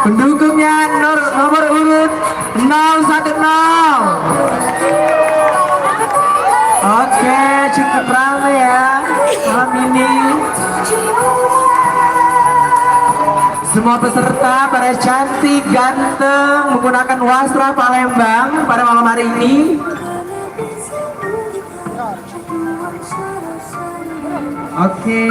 Pendukungnya nomor urut 010. Oke, cukup ramai ya malam ini. Semua peserta pada cantik, ganteng, menggunakan wastra Palembang pada malam hari ini. Oke.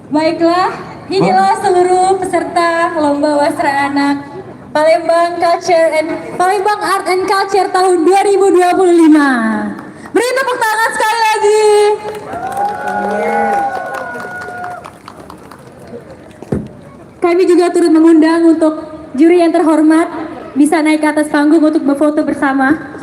Baiklah, inilah seluruh peserta Lomba Wasra Anak Palembang Art and Culture tahun 2025. Beri tepuk tangan sekali lagi. Kami juga turut mengundang untuk juri yang terhormat bisa naik ke atas panggung untuk berfoto bersama.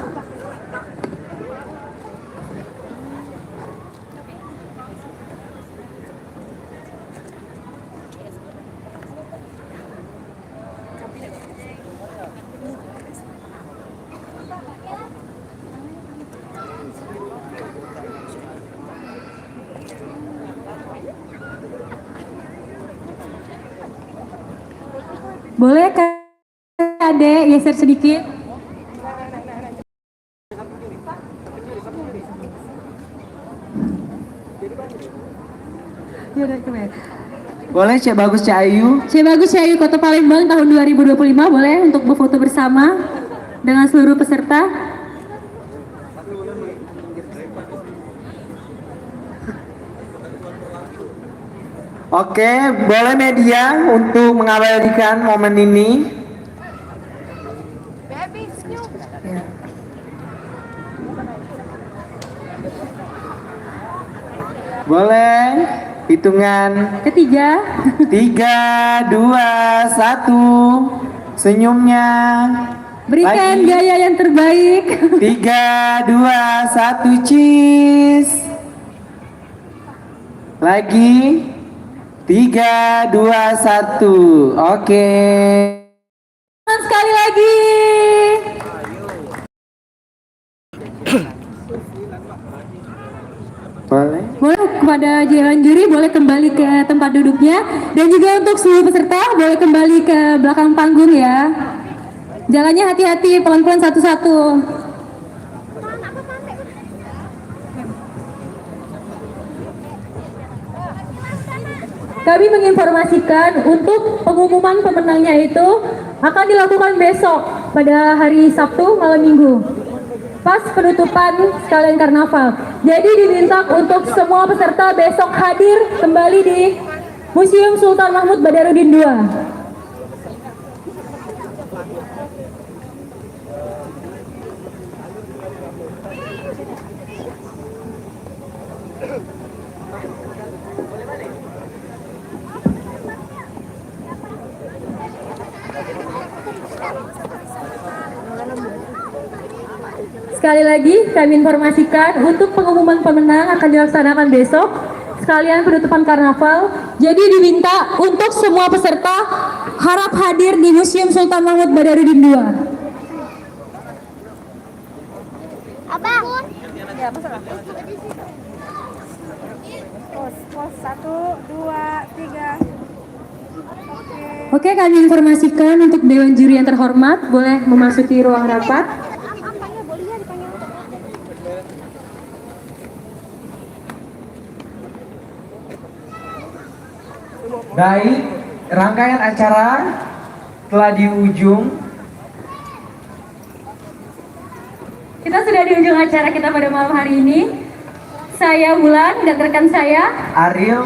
Boleh Adek geser sedikit? Boleh Cek Bagus Cek Ayu. Cek Bagus Cek Ayu Kota Palembang tahun 2025 boleh untuk berfoto bersama dengan seluruh peserta. Oke, boleh media untuk mengabadikan momen ini. Boleh, hitungan ketiga. 3, 2, 1. Senyumnya. Berikan lagi. Gaya yang terbaik. 3, 2, 1, cheese. Lagi. 3, 2, 1. Oke. Sekali lagi. Boleh. Boleh kepada jajaran juri boleh kembali ke tempat duduknya dan juga untuk seluruh peserta boleh kembali ke belakang panggung ya. Jalannya hati-hati, pelan-pelan satu-satu. Kami menginformasikan untuk pengumuman pemenangnya itu akan dilakukan besok pada hari Sabtu malam Minggu pas penutupan sekalian karnaval. Jadi diminta untuk semua peserta besok hadir kembali di Museum Sultan Mahmud Badarudin II. Sekali lagi kami informasikan untuk pengumuman pemenang akan dilaksanakan besok sekalian penutupan karnaval. Jadi diminta untuk semua peserta harap hadir di Museum Sultan Mahmud Badarudin II. Abang. Ya, masalah. Pos 1, 2, 3. Oke, kami informasikan untuk Dewan Juri yang terhormat boleh memasuki ruang rapat. Baik, rangkaian acara telah di ujung. Kita sudah di ujung acara kita pada malam hari ini. Saya Wulan dan rekan saya Ariel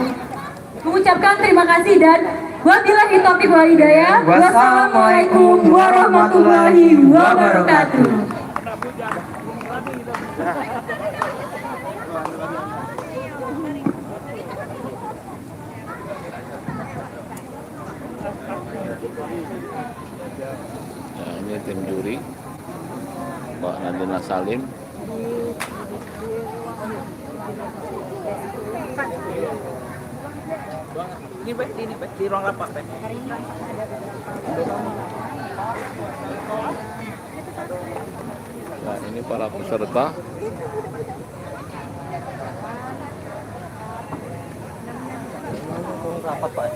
mengucapkan terima kasih dan wabillahi taufiq wal hidayah. Wassalamualaikum warahmatullahi wabarakatuh. Nah, ini tim juri Mbak Nandina Salim. di ruang rapat Pak. Nah, ini para peserta. Rapat Pak.